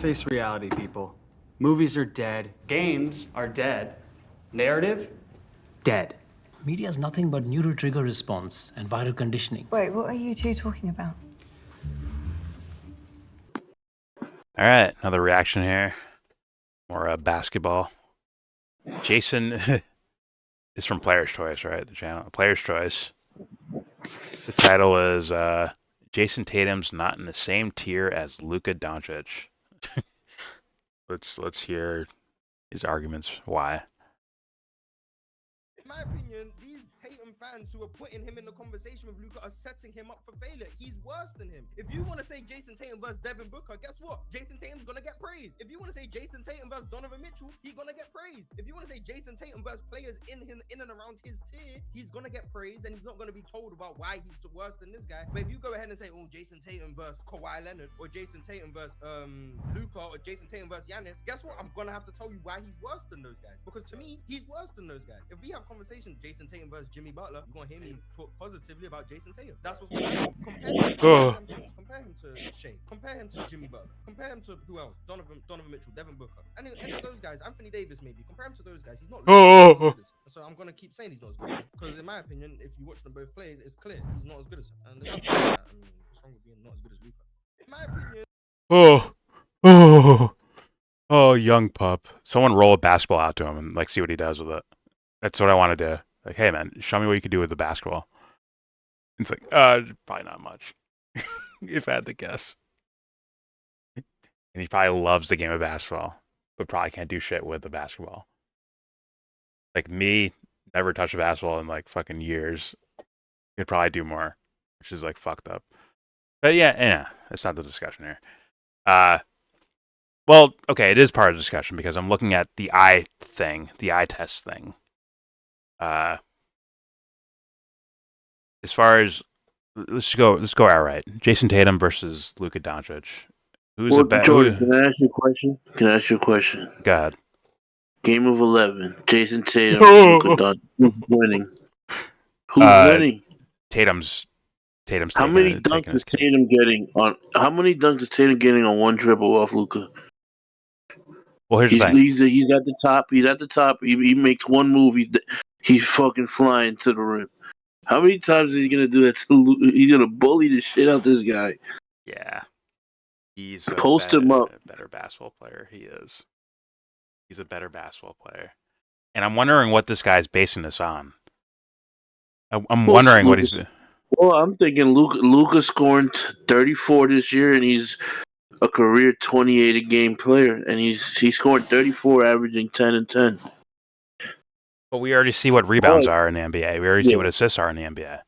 Face reality, people. Movies are dead. Games are dead. Narrative? Dead. Media is nothing but neural trigger response and viral conditioning. Wait, what are you two talking about? All right, another reaction here. More basketball. Jason is from Player's Choice, right? The channel, Player's Choice. The title is Jayson Tatum's not in the same tier as Luka Doncic. Let's hear his arguments why. In my opinion, these Tatum fans who are putting him in the conversation with Luka are setting him up for failure. He's worse than him. If you want to say Jayson Tatum versus Devin Booker, guess what? Jayson Tatum's gonna get praised. If you want to say Jayson Tatum versus Donovan Mitchell, he's gonna get praised. If you want to say Jayson Tatum versus players in and around his tier, he's gonna get praised, and he's not gonna be told about why he's worse than this guy. But if you go ahead and say, oh, Jayson Tatum versus Kawhi Leonard, or Jayson Tatum versus Luka, or Jayson Tatum versus Giannis, guess what? I'm gonna have to tell you why he's worse than those guys. Because to me, he's worse than those guys. If we have conversation, Jayson Tatum versus Jimmy Butler, you're gonna hear me talk positively about Jayson Tatum. That's what's gonna happen. Compare him to LeBron James. Compare him to Shea. Compare him to Jimmy Butler. Compare him to who else? Donovan Mitchell, Devin Booker. Any of those guys, Anthony Davis maybe. Compare him to those guys. He's not. So I'm gonna keep saying he's not as good as him. Because in my opinion, if you watch them both play, it's clear he's not as good as him. And there's nothing wrong with that. I mean, what's wrong with being not as good as Luka? In my opinion. Oh, young pup. Someone roll a basketball out to him and like see what he does with it. That's what I want to do. Like, hey man, show me what you can do with the basketball. It's like, probably not much. If I had to guess. And he probably loves the game of basketball, but probably can't do shit with the basketball. Like me, never touched a basketball in like fucking years. Could probably do more, which is like fucked up. But yeah, that's not the discussion here. Well, okay, it is part of the discussion because I'm looking at the eye thing, the eye test thing. As far as let's go outright. Jayson Tatum versus Luka Doncic. Who's a better? Jordan, can I ask you a question? Go ahead. Game of 11. Jayson Tatum, Luka Doncic. Who's winning? Who's winning? Tatum's. How many dunks is Tatum getting on? How many dunks is Tatum getting on one dribble off Luka? Well, here's the thing. He's at the top. He's at the top. He makes one move. He's fucking flying to the rim. How many times is he gonna do that to Luka? He's gonna bully the shit out this guy. Yeah. He's Post him up. A better basketball player. He is. He's a better basketball player. And I'm wondering what this guy's basing this on. I'm wondering what he's... Well, I'm thinking Luka scoring 34 this year, and he's a career 28 a game player, and he's scoring 34, averaging 10 and 10. But we already see what rebounds are in the NBA. We already see what assists are in the NBA.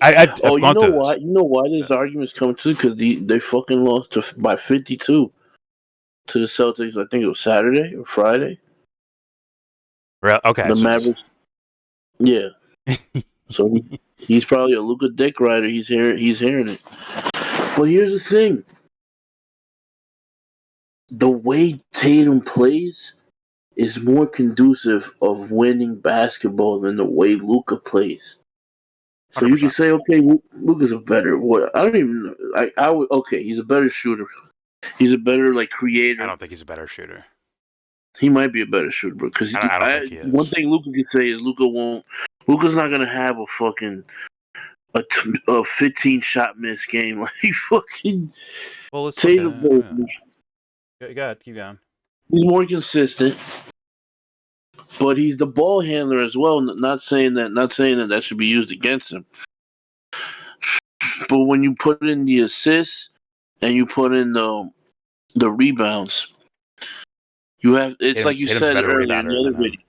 You know why? You know why this argument's coming to? Because they fucking lost by 52 to the Celtics. I think it was Saturday or Friday. Okay. The Mavericks. Yeah. So he's probably a Luka dick rider. He's hearing it. But here's the thing: the way Tatum plays is more conducive of winning basketball than the way Luka plays. So 100%. You can say, okay, Luka's a better. What I don't even. I would. Okay, he's a better shooter. He's a better creator. I don't think he's a better shooter. He might be a better shooter, bro. Because I don't think he is. One thing Luka can say is Luka's not gonna have a fucking a 15 shot miss game like fucking. Well, let's Tatum. Go ahead, keep going. He's more consistent, but he's the ball handler as well. Not saying that should be used against him. But when you put in the assists and you put in the rebounds, you have. It's like you said earlier in the other video.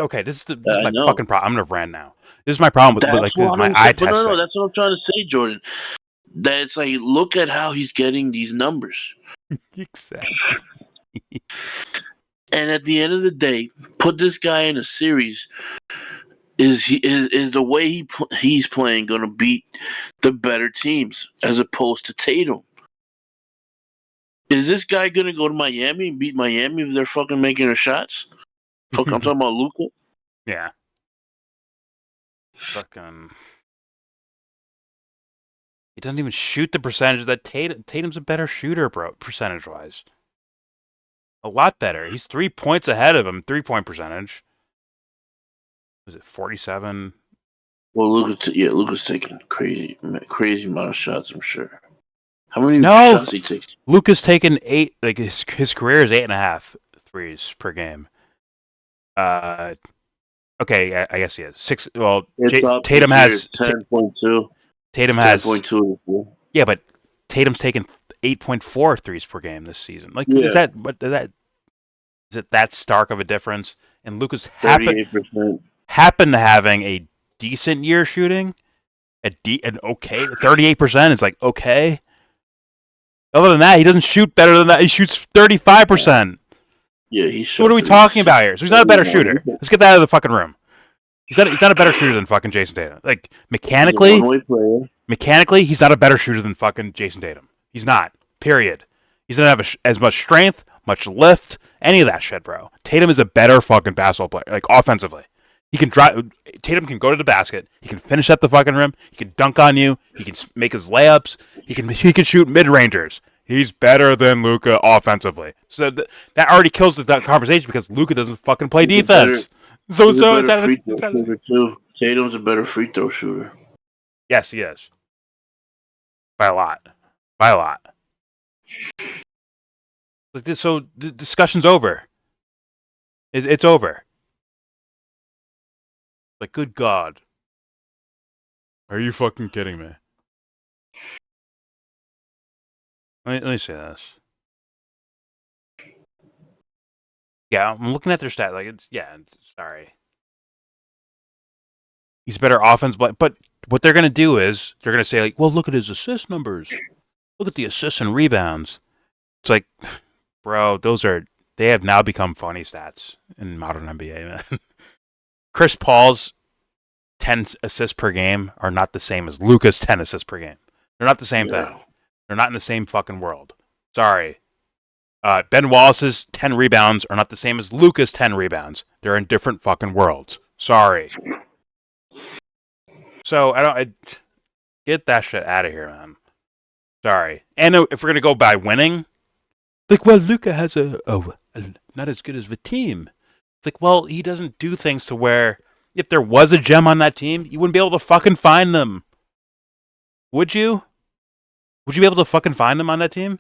Okay, this is my fucking problem. I'm gonna rant now. This is my problem with my eye test. No, that's what I'm trying to say, Jordan. That it's like, look at how he's getting these numbers. Exactly. And at the end of the day, put this guy in a series. Is the way he's playing going to beat the better teams as opposed to Tatum? Is this guy going to go to Miami and beat Miami if they're fucking making their shots? I'm talking about Luka. Yeah. Fucking. He doesn't even shoot the percentage that Tatum's a better shooter, bro, percentage-wise. A lot better. He's 3 points ahead of him, 3-point percentage. Was it 47? Well, Luka's taking crazy amount of shots. I'm sure. How many No! shots he takes? Luka's taken 8, like his career is 8.5 threes per game. Okay, I guess he has 6. Well, Tatum has 10.2. Tatum has 10.2. Yeah, but Tatum's taken 8.4 threes per game this season. Like, Yeah. is it that stark of a difference? And Luka's 38%. happened to having a decent year shooting, an okay 38% is like okay. Other than that, he doesn't shoot better than that. He shoots 35%. Yeah, he's. So what are we talking about here? So he's not a better shooter. Let's get that out of the fucking room. He's not a better shooter than fucking Jayson Tatum. Like mechanically, he's not a better shooter than fucking Jayson Tatum. He's not. Period. He's not have as much strength, much lift, any of that shit, bro. Tatum is a better fucking basketball player, like offensively. He can drive. Tatum can go to the basket. He can finish at the fucking rim. He can dunk on you. He can make his layups. He can shoot mid rangers. He's better than Luka offensively. So that already kills the conversation because Luka doesn't fucking play defense. So is that too. Tatum's a better free throw shooter. Yes, he is. By a lot. By a lot. So the discussion's over. It's over. Like, good God. Are you fucking kidding me? Let me say this. Yeah, I'm looking at their stat. Like, sorry. He's better offense, but what they're going to do is they're going to say, like, well, look at his assist numbers. Look at the assists and rebounds. It's like, bro, they have now become funny stats in modern NBA, man. Chris Paul's 10 assists per game are not the same as Luka's 10 assists per game. They're not the same thing. They're not in the same fucking world. Sorry. Ben Wallace's 10 rebounds are not the same as Luka's 10 rebounds. They're in different fucking worlds. Sorry. So I get that shit out of here, man. Sorry. And if we're gonna go by winning, like, well, Luka has a not as good as the team. It's like, well, he doesn't do things to where if there was a gem on that team, you wouldn't be able to fucking find them. Would you? Would you be able to fucking find them on that team?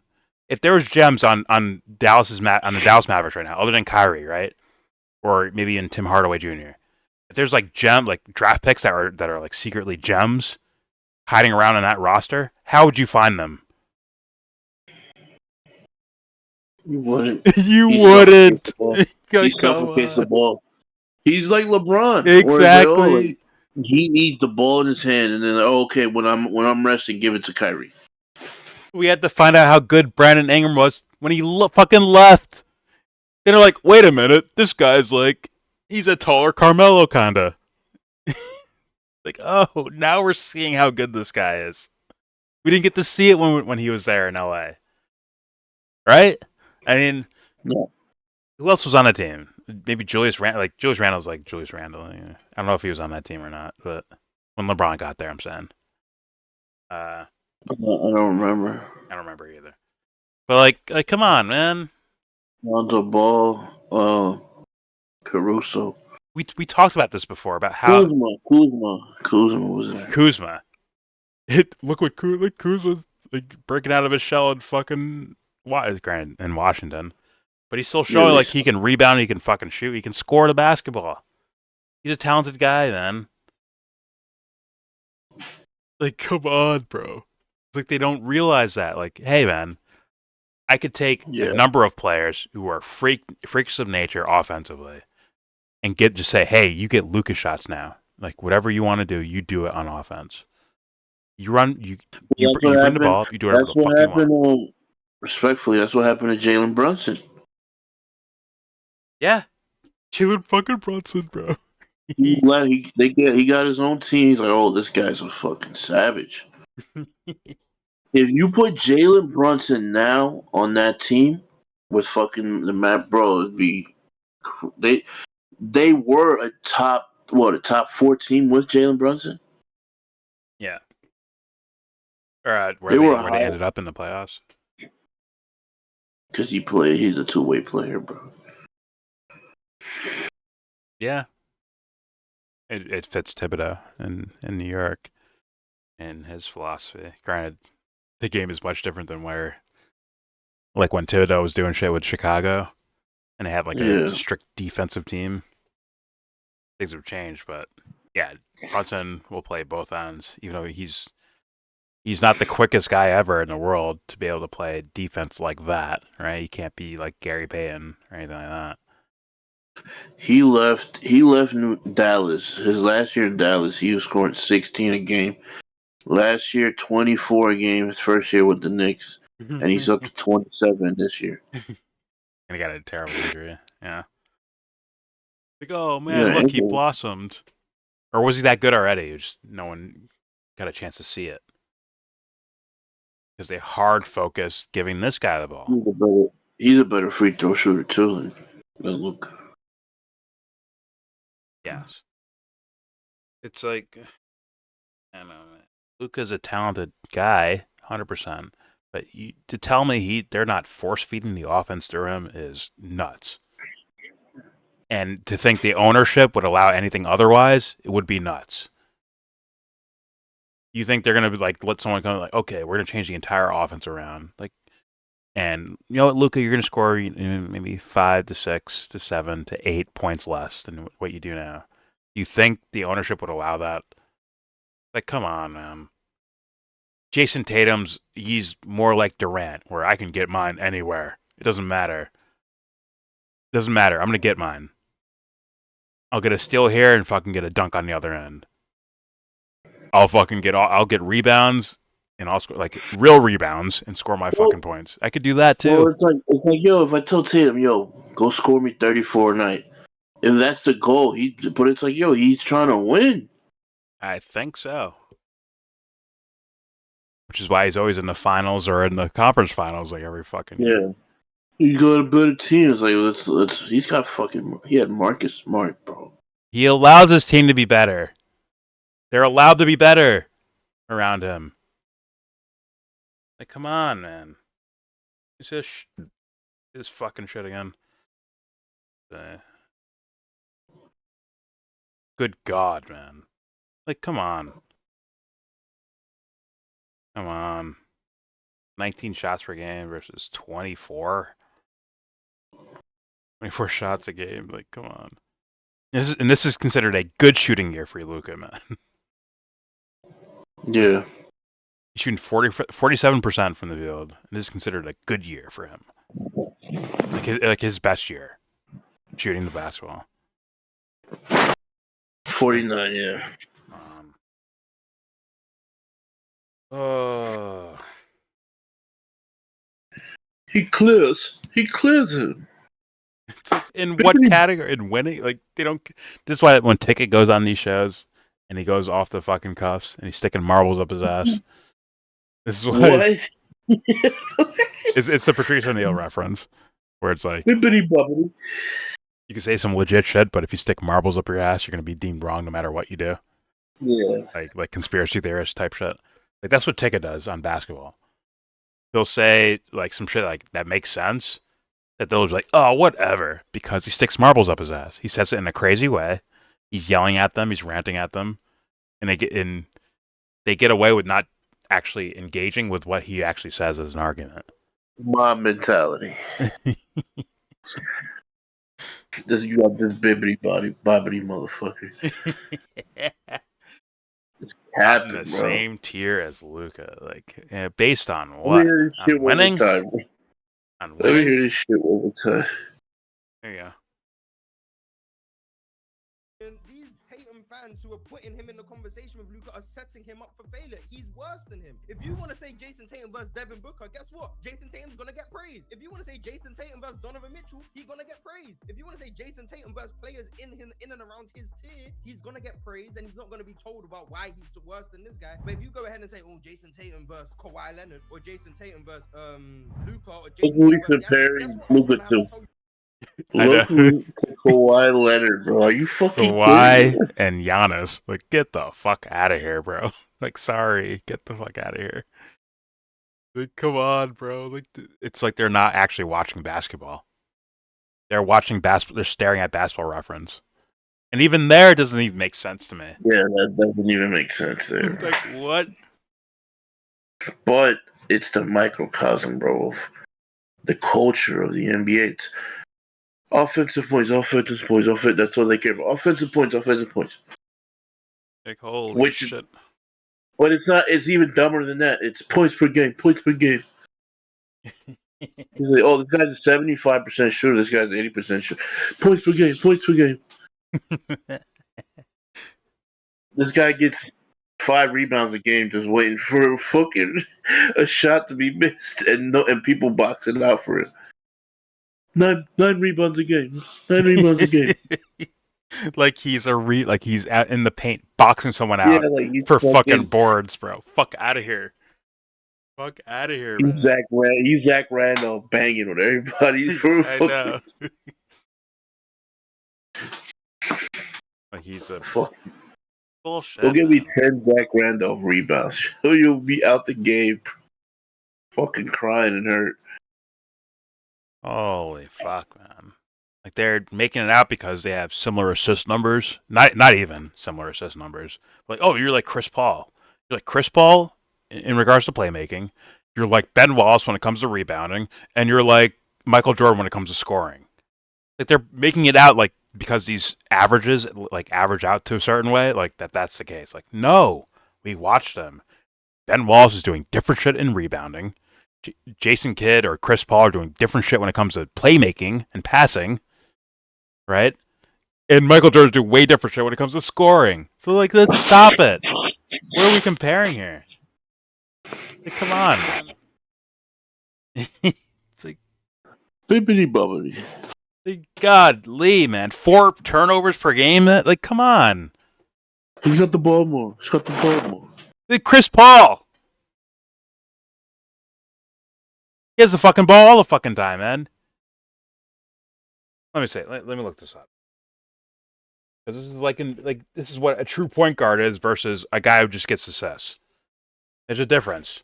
If there was gems on the Dallas Mavericks right now, other than Kyrie, right? Or maybe in Tim Hardaway Jr. If there's like draft picks that are like secretly gems hiding around in that roster, how would you find them? You wouldn't. You wouldn't. He suffocates the ball. He's like LeBron. Exactly. He needs the ball in his hand, and then okay, when I'm resting, give it to Kyrie. We had to find out how good Brandon Ingram was when he fucking left. Then they're like, wait a minute, this guy's like, he's a taller Carmelo kinda. Like, oh, now we're seeing how good this guy is. We didn't get to see it when he was there in LA. Right? I mean, yeah. Who else was on the team? Maybe Julius Randle. Like, Julius Randle's like Julius Randle. Yeah. I don't know if he was on that team or not, but when LeBron got there, I'm saying. I don't remember. I don't remember either. But like, come on, man. Lonzo Ball, Caruso. We talked about this before about how Kuzma was there. Kuzma. Look what Kuzma's like breaking out of his shell and fucking in Washington, but he's still showing like he can rebound, he can fucking shoot, he can score the basketball. He's a talented guy, man. Like, come on, bro. It's like they don't realize that. Like, hey, man, I could take a number of players who are freaks of nature offensively and just say, hey, you get Luka shots now. Like, whatever you want to do, you do it on offense. You run, you bring the ball up, you do whatever the fuck you want. Respectfully, that's what happened to Jalen Brunson. Yeah. Jalen fucking Brunson, bro. He got his own team. He's like, oh, this guy's a fucking savage. If you put Jalen Brunson now on that team with fucking the map, bro, it'd be they were a top 4 team with Jalen Brunson. Yeah. Or They were where they high. ended up in the playoffs. Because he's a two-way player, bro. Yeah, it fits Thibodeau in New York and his philosophy. Granted, the game is much different than where, like when Thibodeau was doing shit with Chicago, and they had like a Yeah. strict defensive team. Things have changed, but yeah, Brunson will play both ends, even though he's not the quickest guy ever in the world to be able to play defense like that, right? He can't be like Gary Payton or anything like that. He left Dallas. His last year in Dallas, he was scoring 16 a game. Last year, 24 a game. His first year with the Knicks, and he's up to 27 this year. And he got a terrible injury. Yeah. Like, oh man, Yeah, look, he blossomed. Or was he that good already? Just no one got a chance to see it. Because they hard focused giving this guy the ball. he's a better free throw shooter too than Luka. Yes. It's like, I don't know, man. Luka's a talented guy, 100%. But to tell me they're not force feeding the offense through him is nuts. And to think the ownership would allow anything otherwise, it would be nuts. You think they're gonna be like, let someone come like, okay, we're gonna change the entire offense around, like, and you know what, Luka, you're gonna score maybe 5 to 6 to 7 to 8 points less than what you do now. You think the ownership would allow that? Like, come on, man. Jayson Tatum's, he's more like Durant, where I can get mine anywhere. It doesn't matter. It doesn't matter. I'm gonna get mine. I'll get a steal here and fucking get a dunk on the other end. I'll get rebounds and I'll score like real rebounds and score my fucking points. I could do that too. Well, it's like, yo, if I tell Tatum, yo, go score me 34 a night, if that's the goal, but it's like, yo, he's trying to win. I think so. Which is why he's always in the finals or in the conference finals like every fucking year. You got a better team. It's like he had Marcus Smart, bro. He allows his team to be better. They're allowed to be better around him. Like, come on, man. It's just this fucking shit again. Good God, man. Like, come on. Come on. 19 shots per game versus 24. 24 shots a game. Like, come on. This is considered a good shooting year for Luka, man. Yeah. He's shooting 47% from the field. And this is considered a good year for him. Like his best year shooting the basketball. 49, yeah. Oh. He clears him. It's like, in what category? In winning? Like, they don't. This is why when Ticket goes on these shows and he goes off the fucking cuffs and he's sticking marbles up his ass. This is why. What? It's the Patrice O'Neal reference where it's like, Bibbidi bobbidi. you can say some legit shit, but if you stick marbles up your ass, you're going to be deemed wrong no matter what you do. Yeah. Like conspiracy theorist type shit. Like, that's what Ticket does on basketball. He'll say like some shit like that makes sense, that they'll be like, oh, whatever, because he sticks marbles up his ass. He says it in a crazy way. He's yelling at them. He's ranting at them, and they get away with not actually engaging with what he actually says as an argument. Mob mentality. You got this bibbidi bobbidi motherfucker. Not in the bro. same tier as Luka. Like, based on what? On winning? On Let me winning? hear this shit one more time. There you go. And these Tatum fans who are putting him in the conversation with Luka are setting him up for failure. He's worse than him. If you want to say Jayson Tatum versus Devin Booker, guess what? Jayson Tatum's gonna get praised. If you want to say Jayson Tatum versus Donovan Mitchell, he's gonna get praised. If you want to say Jayson Tatum versus players in and around his tier, he's gonna get praised, and he's not gonna be told about why he's worse than this guy. But if you go ahead and say, oh, Jayson Tatum versus Kawhi Leonard, or Jayson Tatum versus Luka, or Jayson Tatum versus Giannis, guess what? I'm gonna have to tell you. Look who Kawhi Leonard, bro. Are you fucking Kawhi kidding me? and Giannis. Like, get the fuck out of here, bro. Like, sorry. Get the fuck out of here. Like, come on, bro. Like, it's like they're not actually watching basketball. They're watching basketball. They're staring at Basketball Reference, and even there, it doesn't even make sense to me. Yeah, that doesn't even make sense there. Like, what? But it's the microcosm, bro, of the culture of the NBA. It's offensive points, offensive points, offensive. That's all they care about. Offensive points, offensive points. Like, holy Which, shit! but it's not. It's even dumber than that. It's points per game. Points per game. He's like, oh, this guy's a 75% shooter. This guy's 80% shooter. Points per game. Points per game. This guy gets 5 rebounds a game, just waiting for a shot to be missed, and people box it out for it. Nine rebounds a game. 9 rebounds a game. Like he's he's out in the paint boxing someone out for fucking boards, bro. Fuck out of here. Fuck out of here, man. He's Zach Randolph banging with everybody. I know. Like he's a bullshit. Go give me 10 Zach Randolph rebounds. You'll be out the game, fucking crying and hurt. Holy fuck, man. Like they're making it out because they have similar assist numbers. Not even similar assist numbers. Like, oh, you're like Chris Paul. You're like Chris Paul in regards to playmaking. You're like Ben Wallace when it comes to rebounding, and you're like Michael Jordan when it comes to scoring. Like they're making it out like because these averages like average out to a certain way, like that's the case. Like, no, we watched them. Ben Wallace is doing different shit in rebounding. Jason Kidd or Chris Paul are doing different shit when it comes to playmaking and passing, right? And Michael Jordan's doing way different shit when it comes to scoring. So, like, let's stop it. What are we comparing here? Like, come on, man. It's like, Bibbidi bobbidi. God, Lee, man, 4 turnovers per game. Like, come on. He's got the ball more. Like Chris Paul. He has the fucking ball all the fucking time, man. Let me say. Let me look this up. Because this is this is what a true point guard is versus a guy who just gets assists. There's a difference.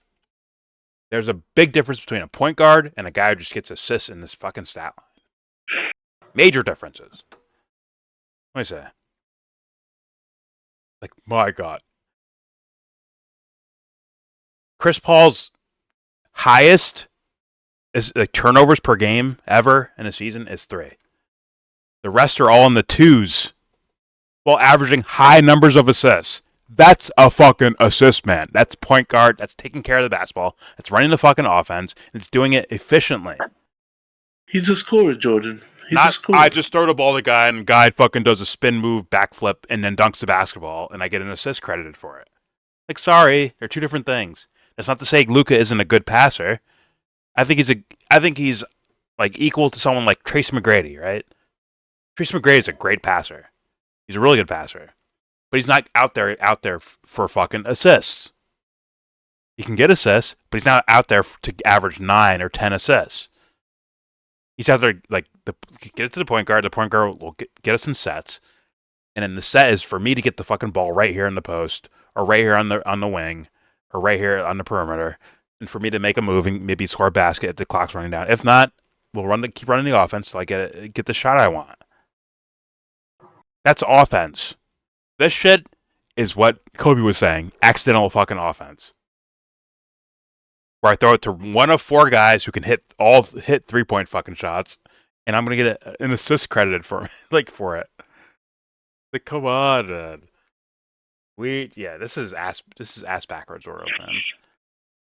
There's a big difference between a point guard and a guy who just gets assists in this fucking stat line. Major differences. Let me say. Like, my God. Chris Paul's highest is like turnovers per game ever in a season is 3. The rest are all in the 2s while averaging high numbers of assists. That's a fucking assist, man. That's point guard. That's taking care of the basketball. That's running the fucking offense. It's doing it efficiently. He's a scorer, Jordan. I just throw the ball to the guy and the guy fucking does a spin move, backflip, and then dunks the basketball, and I get an assist credited for it. Like, sorry, they're 2 different things. That's not to say Luka isn't a good passer. I think he's like equal to someone like Trace McGrady, right? Trace McGrady is a great passer. He's a really good passer. But he's not out there for fucking assists. He can get assists, but he's not out there to average 9 or 10 assists. He's out there like get it to the point guard. The point guard will get us in sets, and then the set is for me to get the fucking ball right here in the post, or right here on the wing, or right here on the perimeter, and for me to make a move and maybe score a basket if the clock's running down. If not, we'll keep running the offense till I get the shot I want. That's offense. This shit is what Kobe was saying, accidental fucking offense. Where I throw it to one of 4 guys who can hit 3-point fucking shots, and I'm gonna get an assist credited for for it. Like, come on, man. This is ass backwards world, man.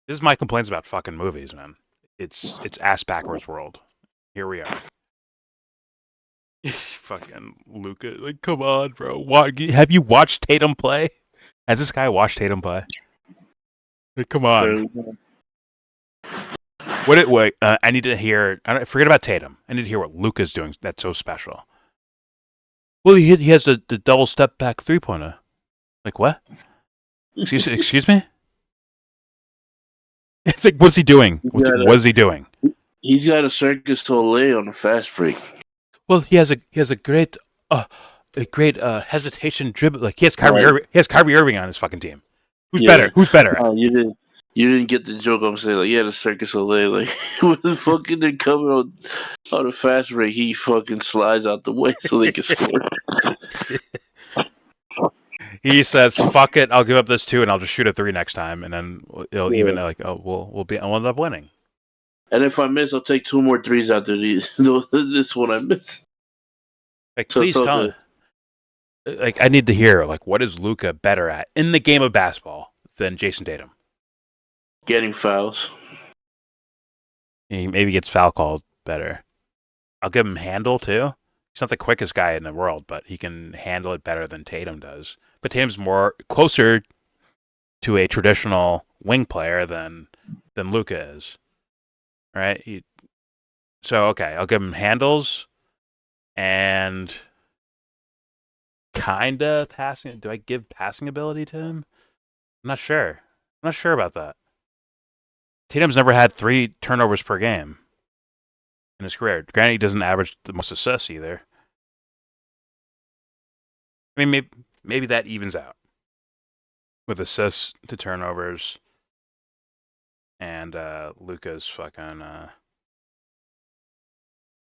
This is my complaints about fucking movies, man. It's ass backwards world. Here we are. Fucking Luka, like, come on, bro. Have you watched Tatum play? Has this guy watched Tatum play? Like, come on. I need to hear. Forget about Tatum. I need to hear what Luka's doing. That's so special. Well, he has the double step back 3-pointer. Like, what? Excuse me. It's like, what's he doing? What is he doing? He's got a Circus Soleil on the fast break. Well, he has a great hesitation dribble. Like, he has Kyrie Irving on his fucking team. Who's better? You did. You didn't get the joke. I'm saying, like, yeah, the Circus Olay, like, when the fucking they're coming on a fast break, he fucking slides out the way so they can score. He says, "Fuck it, I'll give up this 2 and I'll just shoot a 3 next time," and then it'll even like, oh, I'll end up winning. And if I miss, I'll take 2 more threes after this one I missed. Like, So please it's all tell good. me. Like, I need to hear, like, what is Luka better at in the game of basketball than Jayson Tatum? Getting fouls. He maybe gets foul called better. I'll give him handle too. He's not the quickest guy in the world, but he can handle it better than Tatum does. But Tatum's more closer to a traditional wing player than Luka is, right? So okay, I'll give him handles and kinda passing. Do I give passing ability to him? I'm not sure. I'm not sure about that. Tatum's never had 3 turnovers per game in his career. Granted, he doesn't average the most assists either. I mean, maybe that evens out with assists to turnovers and Luka's fucking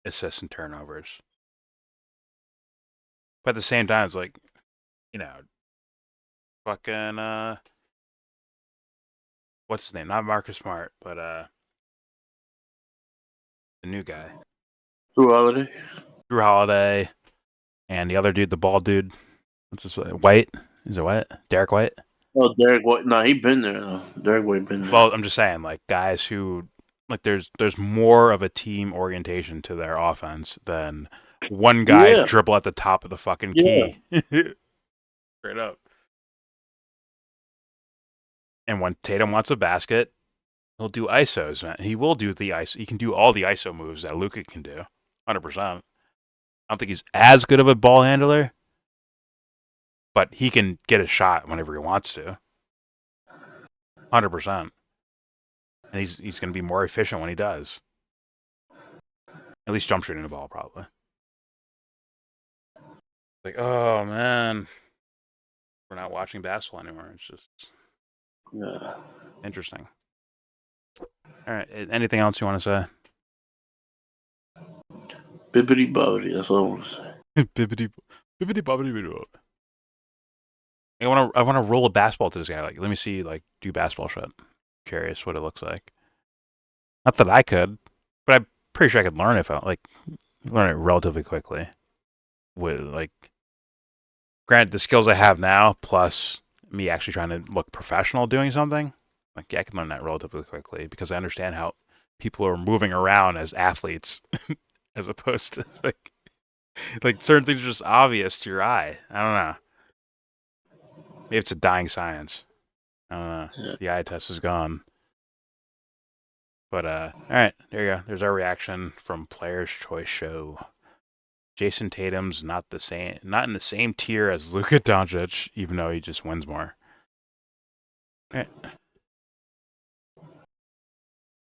assists and turnovers. But at the same time, it's like, fucking what's his name? Not Marcus Smart, but the new guy, Drew Holiday. Drew Holiday, and the other dude, the bald dude. What's this? White? Is it White? Derek White? Oh, Derek White. Nah, he been there though. Derek White been there. Well, I'm just saying, like, guys who, like, there's more of a team orientation to their offense than one guy dribble at the top of the fucking key. Straight up. And when Tatum wants a basket, he'll do ISOs, man. He will do the ISO. He can do all the ISO moves that Luka can do, 100%. I don't think he's as good of a ball handler, but he can get a shot whenever he wants to, 100%. And he's going to be more efficient when he does. At least jump shooting the ball, probably. Like, oh man, we're not watching basketball anymore. It's just interesting. All right, anything else you want to say? Bibbidi bobbidi, that's all I want to say. bibbidi bobbidi. I want to roll a basketball to this guy. Like, let me see, like, do basketball shit. Curious what it looks like. Not that I could, but I'm pretty sure I could learn learn it relatively quickly. With, like, granted, the skills I have now, plus me actually trying to look professional doing something, like, yeah, I can learn that relatively quickly because I understand how people are moving around as athletes as opposed to, like certain things are just obvious to your eye. I don't know. Maybe it's a dying science. I don't know. Yeah. The eye test is gone. But, all right, there you go. There's our reaction from Player's Choice Show. Jayson Tatum's not in the same tier as Luka Doncic, even though he just wins more. All right.